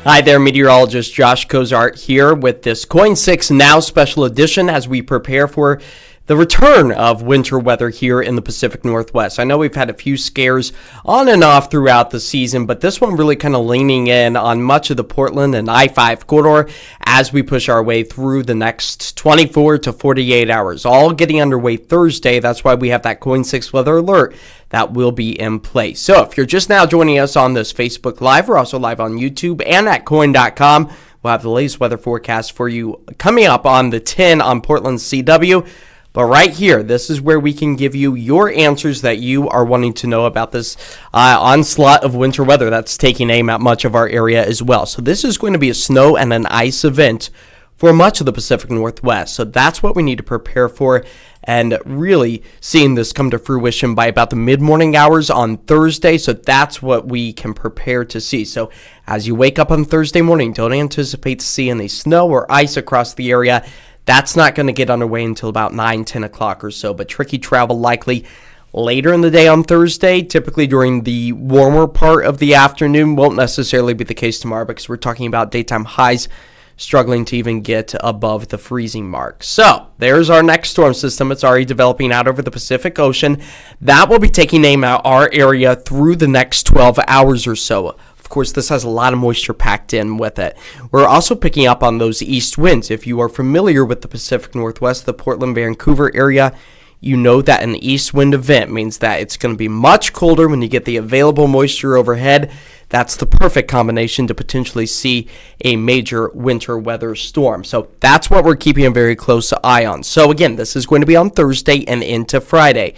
Hi there, Meteorologist Josh Cozart here with this KOIN Now special edition as we prepare for the return of winter weather here in the Pacific Northwest. I know we've had a few scares on and off throughout the season, but this one really kind of leaning in on much of the Portland and I-5 corridor as we push our way through the next 24 to 48 hours. All getting underway Thursday. That's why we have that KOIN 6 weather alert that will be in place. So if you're just now joining us on this Facebook Live, we're also live on YouTube and at KOIN.com. We'll have the latest weather forecast for you coming up on the 10 on Portland CW. But right here, this is where we can give you your answers that you are wanting to know about this onslaught of winter weather that's taking aim at much of our area as well. So this is going to be a snow and an ice event for much of the Pacific Northwest. So that's what we need to prepare for, and really seeing this come to fruition by about the mid-morning hours on Thursday. So that's what we can prepare to see. So as you wake up on Thursday morning, don't anticipate to see any snow or ice across the area. That's not going to get underway until about 9, 10 o'clock or so, but tricky travel likely later in the day on Thursday, typically during the warmer part of the afternoon. Won't necessarily be the case tomorrow because we're talking about daytime highs struggling to even get above the freezing mark. So there's our next storm system. It's already developing out over the Pacific Ocean. That will be taking aim at our area through the next 12 hours or so. Of course, this has a lot of moisture packed in with it. We're also picking up on those east winds. If you are familiar with the Pacific Northwest, the Portland, Vancouver area, you know that an east wind event means that it's going to be much colder when you get the available moisture overhead. That's the perfect combination to potentially see a major winter weather storm. So that's what we're keeping a very close eye on. So again, this is going to be on Thursday and into Friday.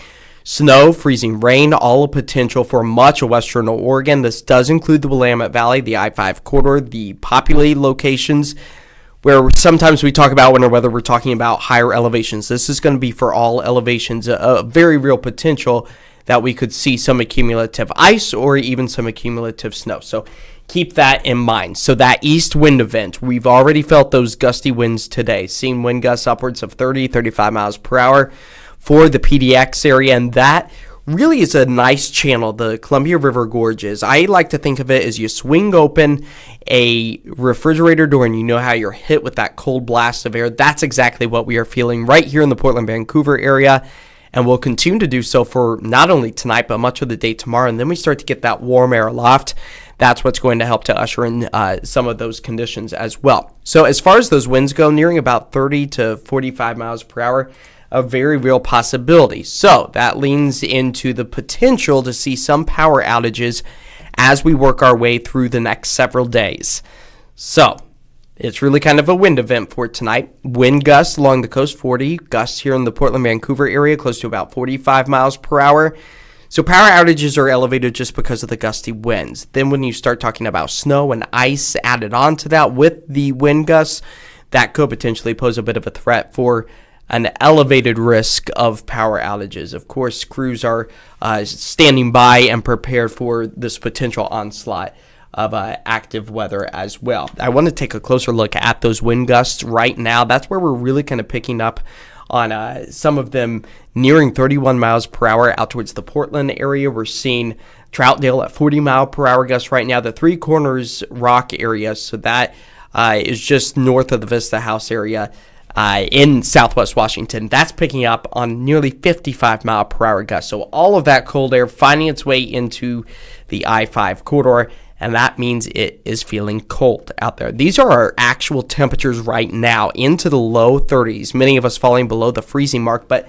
Snow, freezing rain, all a potential for much of western Oregon. This does include the Willamette Valley, the I-5 corridor, the populated locations where sometimes we talk about winter weather, we're talking about higher elevations. This is going to be for all elevations, a very real potential that we could see some accumulative ice or even some accumulative snow. So keep that in mind. So that east wind event, we've already felt those gusty winds today, seeing wind gusts upwards of 30, 35 miles per hour for the PDX area, and that really is a nice channel, the Columbia River Gorges. I like to think of it as you swing open a refrigerator door and you know how you're hit with that cold blast of air. That's exactly what we are feeling right here in the Portland, Vancouver area, and we'll continue to do so for not only tonight, but much of the day tomorrow, and then we start to get that warm air aloft. That's what's going to help to usher in some of those conditions as well. So as far as those winds go, nearing about 30 to 45 miles per hour, a very real possibility. So that leans into the potential to see some power outages as we work our way through the next several days. So it's really kind of a wind event for tonight. Wind gusts along the coast, 40 gusts here in the Portland, Vancouver area, close to about 45 miles per hour. So power outages are elevated just because of the gusty winds. Then when you start talking about snow and ice added on to that with the wind gusts, that could potentially pose a bit of a threat for an elevated risk of power outages. Of course, crews are standing by and prepared for this potential onslaught of active weather as well. I want to take a closer look at those wind gusts right now. That's where we're really kind of picking up on some of them nearing 31 miles per hour out towards the Portland area. We're seeing Troutdale at 40 mile per hour gusts right now. The Three Corners Rock area, so that is just north of the Vista House area, in southwest Washington, that's picking up on nearly 55 mile per hour gusts. So all of that cold air finding its way into the I-5 corridor, and that means it is feeling cold out there. These are our actual temperatures right now, into the low 30s, many of us falling below the freezing mark. But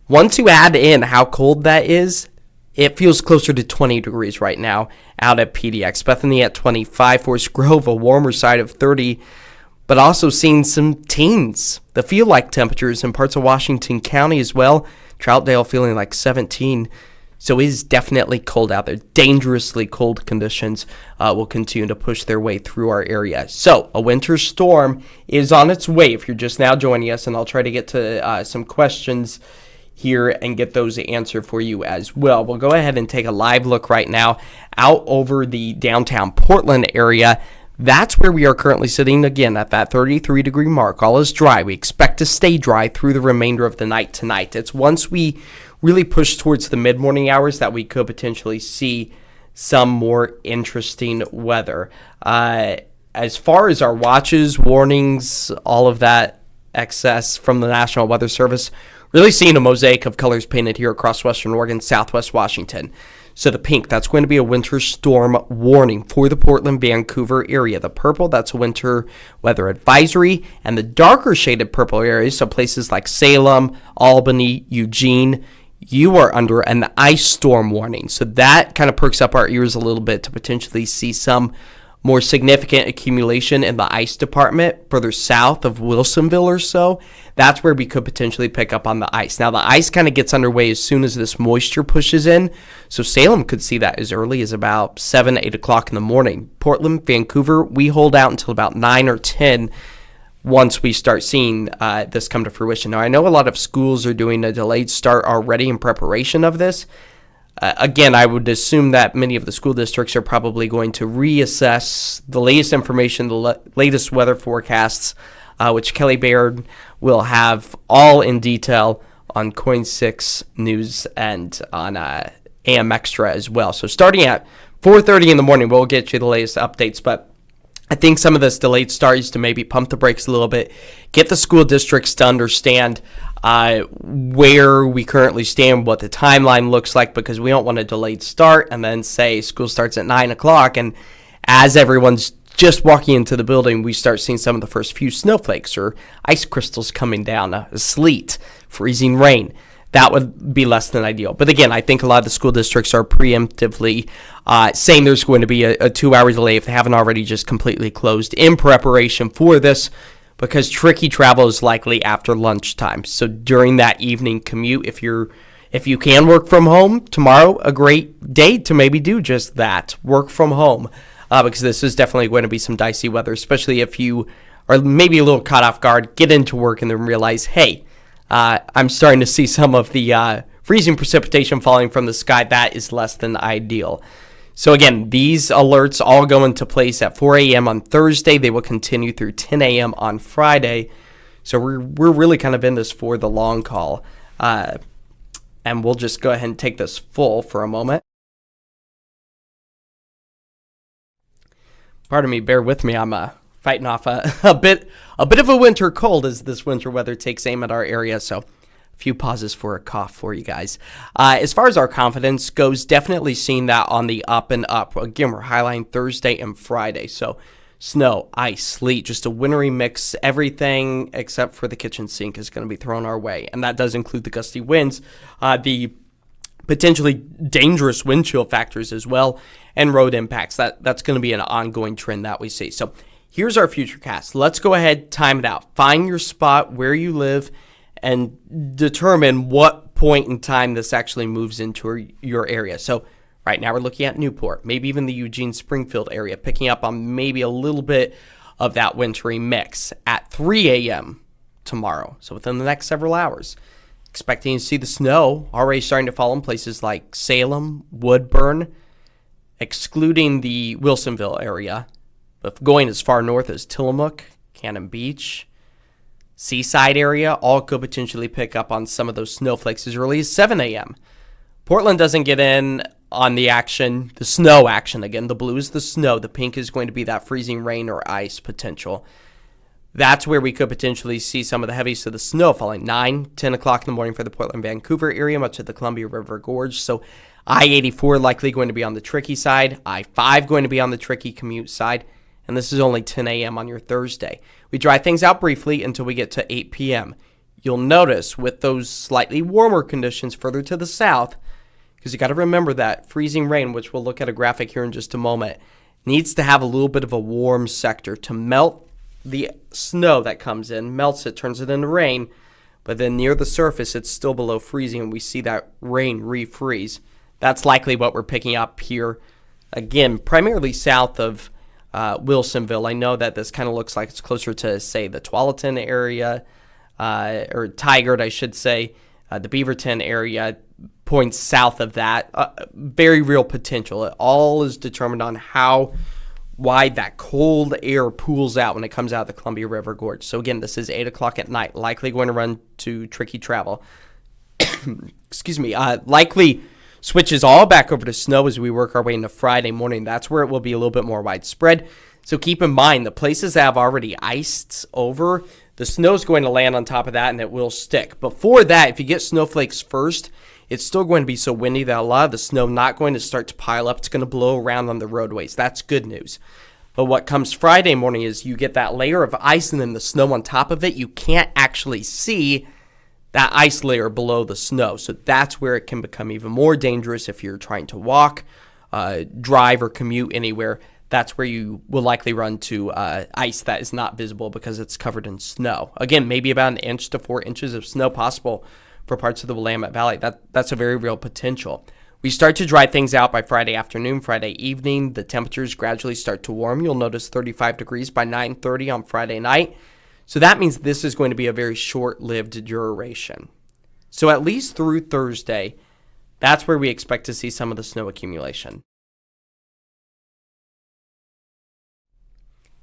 once you add in how cold that is, it feels closer to 20 degrees right now out at PDX. Bethany at 25, Forest Grove, a warmer side of 30, but also seeing some teens, the feel-like temperatures in parts of Washington County as well. Troutdale feeling like 17. So it is definitely cold out there. Dangerously cold conditions will continue to push their way through our area. So a winter storm is on its way if you're just now joining us, and I'll try to get to some questions here and get those answered for you as well. We'll go ahead and take a live look right now out over the downtown Portland area. That's where we are currently sitting, again, at that 33-degree mark. All is dry. We expect to stay dry through the remainder of the night tonight. It's once we really push towards the mid-morning hours that we could potentially see some more interesting weather. as far as our watches, warnings, all of that excess from the National Weather Service, really seeing a mosaic of colors painted here across western Oregon, southwest Washington. So the pink, that's going to be a winter storm warning for the Portland, Vancouver area. The purple, that's a winter weather advisory. And the darker shaded purple areas, so places like Salem, Albany, Eugene, you are under an ice storm warning. So that kind of perks up our ears a little bit to potentially see some more significant accumulation in the ice department further south of Wilsonville or so. That's where we could potentially pick up on the ice. Now, the ice kind of gets underway as soon as this moisture pushes in. So Salem could see that as early as about 7, 8 o'clock in the morning. Portland, Vancouver, we hold out until about 9 or 10 once we start seeing this come to fruition. Now, I know a lot of schools are doing a delayed start already in preparation of this. Again, I would assume that many of the school districts are probably going to reassess the latest information, the latest weather forecasts, which Kelly Baird will have all in detail on KOIN 6 News and on AM Extra as well. So starting at 4:30 in the morning, we'll get you the latest updates, but I think some of this delayed start is to maybe pump the brakes a little bit, get the school districts to understand where we currently stand, what the timeline looks like, because we don't want a delayed start and then say school starts at 9 o'clock, and as everyone's just walking into the building, we start seeing some of the first few snowflakes or ice crystals coming down, sleet, freezing rain. That would be less than ideal. But again, I think a lot of the school districts are preemptively saying there's going to be a 2-hour delay if they haven't already just completely closed in preparation for this, because tricky travel is likely after lunchtime. So during that evening commute, if you can work from home tomorrow, a great day to maybe do just that, work from home, because this is definitely going to be some dicey weather, especially if you are maybe a little caught off guard, get into work and then realize, hey, I'm starting to see some of the freezing precipitation falling from the sky. That is less than ideal. So again, these alerts all go into place at 4 a.m. on Thursday. They will continue through 10 a.m. on Friday. So we're really kind of in this for the long haul. And we'll just go ahead and take this full for a moment. Pardon me, bear with me. I'm fighting off a bit of a winter cold as this winter weather takes aim at our area. So a few pauses for a cough for you guys. As far as our confidence goes, definitely seeing that on the up and up. Again, we're highlighting Thursday and Friday. So snow, ice, sleet, just a wintry mix. Everything except for the kitchen sink is going to be thrown our way. And that does include the gusty winds, the potentially dangerous wind chill factors as well, and road impacts. That's going to be an ongoing trend that we see. So here's our futurecast. Let's go ahead, time it out. Find your spot where you live and determine what point in time this actually moves into your area. So right now we're looking at Newport, maybe even the Eugene-Springfield area, picking up on maybe a little bit of that wintry mix at 3 a.m. tomorrow. So within the next several hours, expecting to see the snow already starting to fall in places like Salem, Woodburn, excluding the Wilsonville area, but going as far north as Tillamook, Cannon Beach, Seaside area, all could potentially pick up on some of those snowflakes as early as 7 a.m. Portland doesn't get in on the action, the snow action again. The blue is the snow. The pink is going to be that freezing rain or ice potential. That's where we could potentially see some of the heaviest of the snow falling 9, 10 o'clock in the morning for the Portland, Vancouver area, much of the Columbia River Gorge. So I-84 likely going to be on the tricky side, I-5 going to be on the tricky commute side, and this is only 10 a.m. on your Thursday. We dry things out briefly until we get to 8 p.m. You'll notice with those slightly warmer conditions further to the south, because you got to remember that freezing rain, which we'll look at a graphic here in just a moment, needs to have a little bit of a warm sector to melt the snow that comes in, melts it, turns it into rain, but then near the surface it's still below freezing and we see that rain refreeze. That's likely what we're picking up here, again, primarily south of Wilsonville. I know that this kind of looks like it's closer to, say, the Tualatin area, or Tigard, I should say, the Beaverton area, points south of that. Very real potential. It all is determined on how wide that cold air pools out when it comes out of the Columbia River Gorge. So again, this is 8 o'clock at night, likely going to run to tricky travel. Excuse me. Likely switches all back over to snow as we work our way into Friday morning. That's where it will be a little bit more widespread. So keep in mind, the places that have already iced over, the snow is going to land on top of that and it will stick. Before that, if you get snowflakes first, it's still going to be so windy that a lot of the snow not going to start to pile up. It's going to blow around on the roadways. That's good news. But what comes Friday morning is you get that layer of ice and then the snow on top of it. You can't actually see that ice layer below the snow. So that's where it can become even more dangerous if you're trying to walk, drive, or commute anywhere. That's where you will likely run to ice that is not visible because it's covered in snow. Again, maybe about 1 inch to 4 inches of snow possible for parts of the Willamette Valley. That's a very real potential. We start to dry things out by Friday afternoon, Friday evening. The temperatures gradually start to warm. You'll notice 35 degrees by 9:30 on Friday night. So that means this is going to be a very short-lived duration. So at least through Thursday, that's where we expect to see some of the snow accumulation.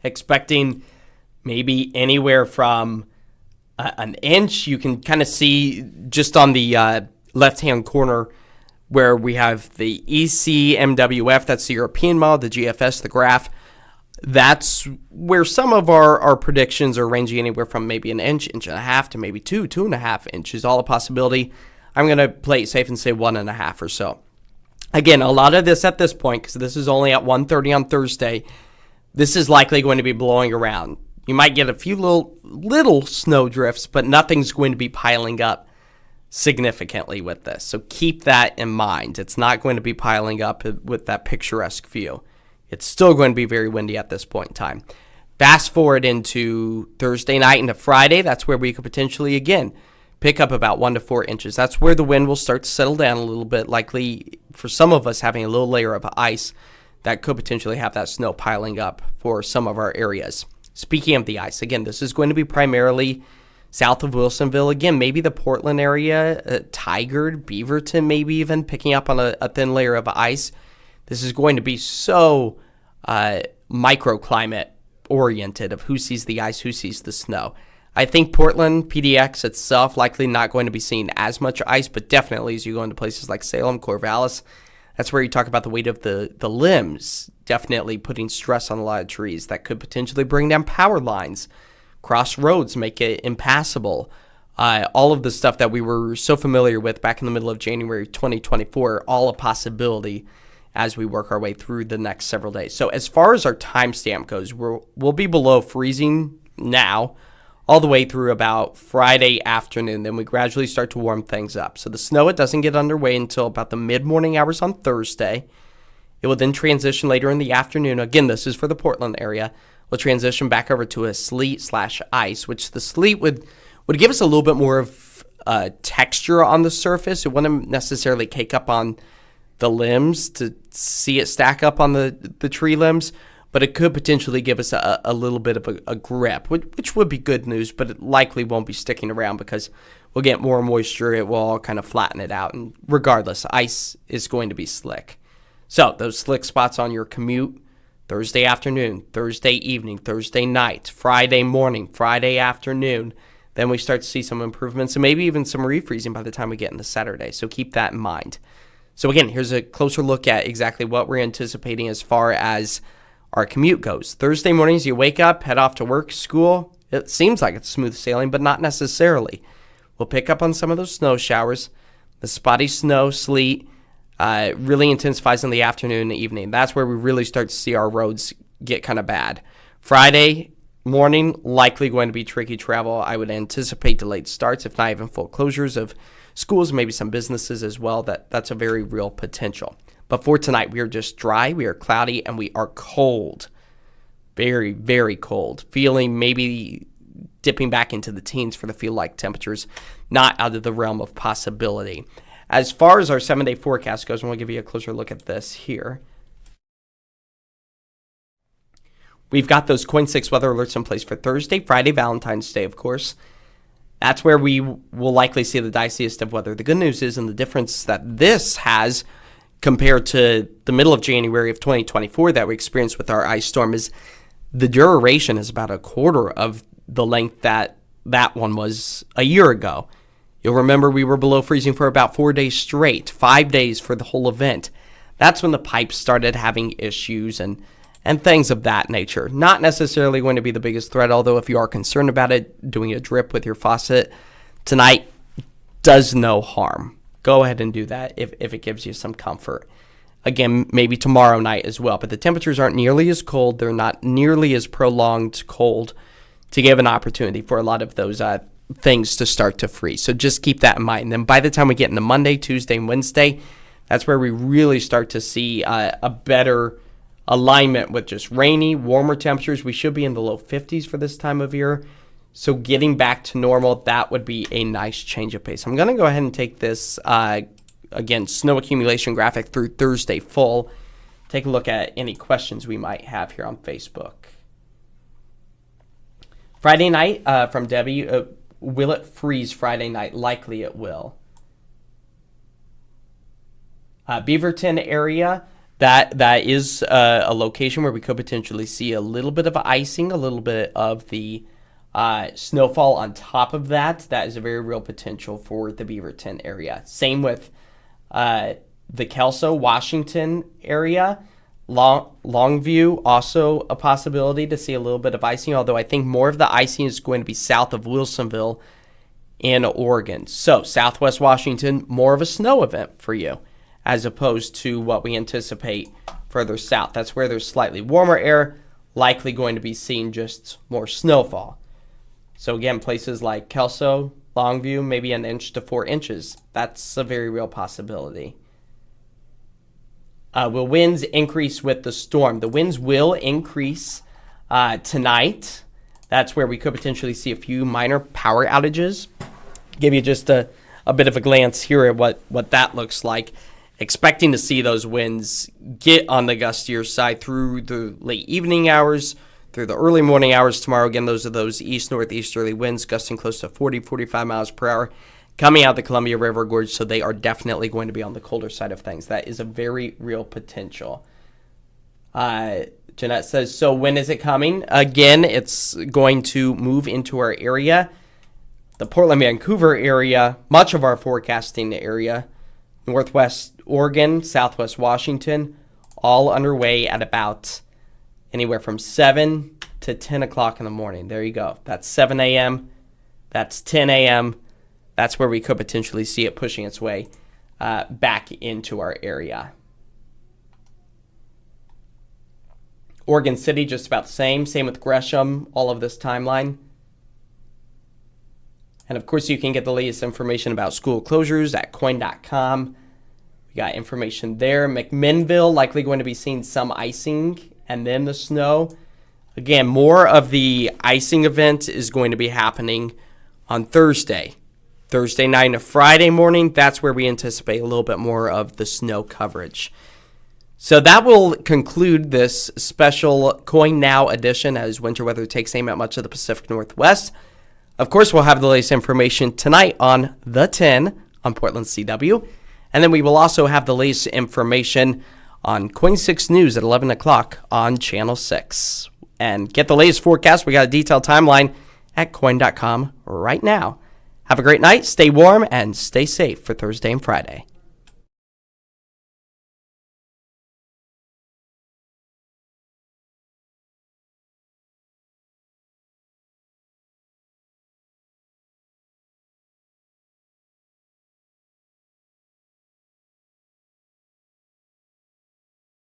Expecting maybe anywhere from an inch. You can kind of see just on the left-hand corner where we have the ECMWF, that's the European model, the GFS, the graph. That's where some of our predictions are ranging anywhere from maybe 1 inch, 1.5 to maybe 2.5 inches, all a possibility. I'm going to play it safe and say 1.5 or so. Again, a lot of this at this point, because this is only at 1:30 on Thursday, this is likely going to be blowing around. You might get a few little snow drifts, but nothing's going to be piling up significantly with this. So keep that in mind. It's not going to be piling up with that picturesque view. It's still going to be very windy at this point in time. Fast forward into Thursday night into Friday. That's where we could potentially, again, pick up about 1 to 4 inches. That's where the wind will start to settle down a little bit, likely for some of us having a little layer of ice that could potentially have that snow piling up for some of our areas. Speaking of the ice, again, this is going to be primarily south of Wilsonville. Again, maybe the Portland area, Tigard, Beaverton, maybe even picking up on a thin layer of ice. This is going to be so microclimate oriented of who sees the ice, who sees the snow. I think Portland, PDX itself, likely not going to be seeing as much ice, but definitely as you go into places like Salem, Corvallis, that's where you talk about the weight of the limbs, definitely putting stress on a lot of trees that could potentially bring down power lines, cross roads, make it impassable. All of the stuff that we were so familiar with back in the middle of January 2024, all a possibility as we work our way through the next several days. So as far as our timestamp goes, we'll be below freezing now all the way through about Friday afternoon. Then we gradually start to warm things up. So the snow, it doesn't get underway until about the mid-morning hours on Thursday. It will then transition later in the afternoon. Again, this is for the Portland area. We'll transition back over to a sleet/ice, which the sleet would give us a little bit more of texture on the surface. It wouldn't necessarily cake up on the limbs to see it stack up on the tree limbs, but it could potentially give us a little bit of a grip, which would be good news, but it likely won't be sticking around because we'll get more moisture. It will all kind of flatten it out, and regardless, ice is going to be slick. So those slick spots on your commute, Thursday afternoon, Thursday evening, Thursday night, Friday morning, Friday afternoon, then we start to see some improvements and maybe even some refreezing by the time we get into Saturday. So keep that in mind. So again, here's a closer look at exactly what we're anticipating as far as our commute goes. Thursday mornings, you wake up, head off to work, school. It seems like it's smooth sailing, but not necessarily. We'll pick up on some of those snow showers. The spotty snow, sleet, really intensifies in the afternoon and evening. That's where we really start to see our roads get kind of bad. Friday morning, likely going to be tricky travel. I would anticipate delayed starts, if not even full closures of schools, maybe some businesses as well. That's a very real potential. But for tonight, we are just dry, we are cloudy, and we are cold. Very, very cold. Feeling maybe dipping back into the teens for the feel-like temperatures, not out of the realm of possibility. As far as our 7-day forecast goes, and we'll give you a closer look at this here. We've got those KOIN 6 weather alerts in place for Thursday, Friday, Valentine's Day, of course. That's where we will likely see the diciest of weather. The good news is, and the difference that this has compared to the middle of January of 2024 that we experienced with our ice storm, is the duration is about a quarter of the length that one was a year ago. You'll remember we were below freezing for about 4 days straight, 5 days for the whole event. That's when the pipes started having issues and and things of that nature. Not necessarily going to be the biggest threat, although if you are concerned about it, doing a drip with your faucet tonight does no harm. Go ahead and do that if it gives you some comfort. Again, maybe tomorrow night as well, but the temperatures aren't nearly as cold. They're not nearly as prolonged cold to give an opportunity for a lot of those things to start to freeze. So just keep that in mind. And then by the time we get into Monday, Tuesday, and Wednesday, that's where we really start to see a better alignment with just rainy, warmer temperatures. We should be in the low 50s for this time of year. So getting back to normal, that would be a nice change of pace. I'm going to go ahead and take this, again, snow accumulation graphic through Thursday full. Take a look at any questions we might have here on Facebook. Friday night from Debbie, will it freeze Friday night? Likely it will. Beaverton area, that is a location where we could potentially see a little bit of icing, a little bit of the snowfall on top of that. That is a very real potential for the Beaverton area. Same with the Kelso, Washington area. Longview, also a possibility to see a little bit of icing, although I think more of the icing is going to be south of Wilsonville in Oregon. So Southwest Washington, more of a snow event for you, as opposed to what we anticipate further south. That's where there's slightly warmer air, likely going to be seeing just more snowfall. So again, places like Kelso, Longview, maybe 1 inch to 4 inches. That's a very real possibility. Will winds increase with the storm? The winds will increase tonight. That's where we could potentially see a few minor power outages. Give you just a bit of a glance here at what that looks like. Expecting to see those winds get on the gustier side through the late evening hours, through the early morning hours tomorrow. Again, those are those east-northeasterly winds gusting close to 40, 45 miles per hour coming out the Columbia River Gorge, so they are definitely going to be on the colder side of things. That is a very real potential. Jeanette says, so when is it coming? Again, it's going to move into our area. The Portland-Vancouver area, much of our forecasting area, Northwest Oregon, Southwest Washington, all underway at about anywhere from 7 to 10 o'clock in the morning. There you go. That's 7 a.m. That's 10 a.m. That's where we could potentially see it pushing its way back into our area. Oregon City, just about the same. Same with Gresham, all of this timeline. And, of course, you can get the latest information about school closures at KOIN.com. We got information there. McMinnville, likely going to be seeing some icing and then the snow. Again, more of the icing event is going to be happening on Thursday. Thursday night and Friday morning, that's where we anticipate a little bit more of the snow coverage. So that will conclude this special KOIN Now edition as winter weather takes aim at much of the Pacific Northwest. Of course, we'll have the latest information tonight on The 10 on Portland CW. And then we will also have the latest information on KOIN 6 News at 11 o'clock on Channel 6. And get the latest forecast. We got a detailed timeline at KOIN.com right now. Have a great night, stay warm, and stay safe for Thursday and Friday.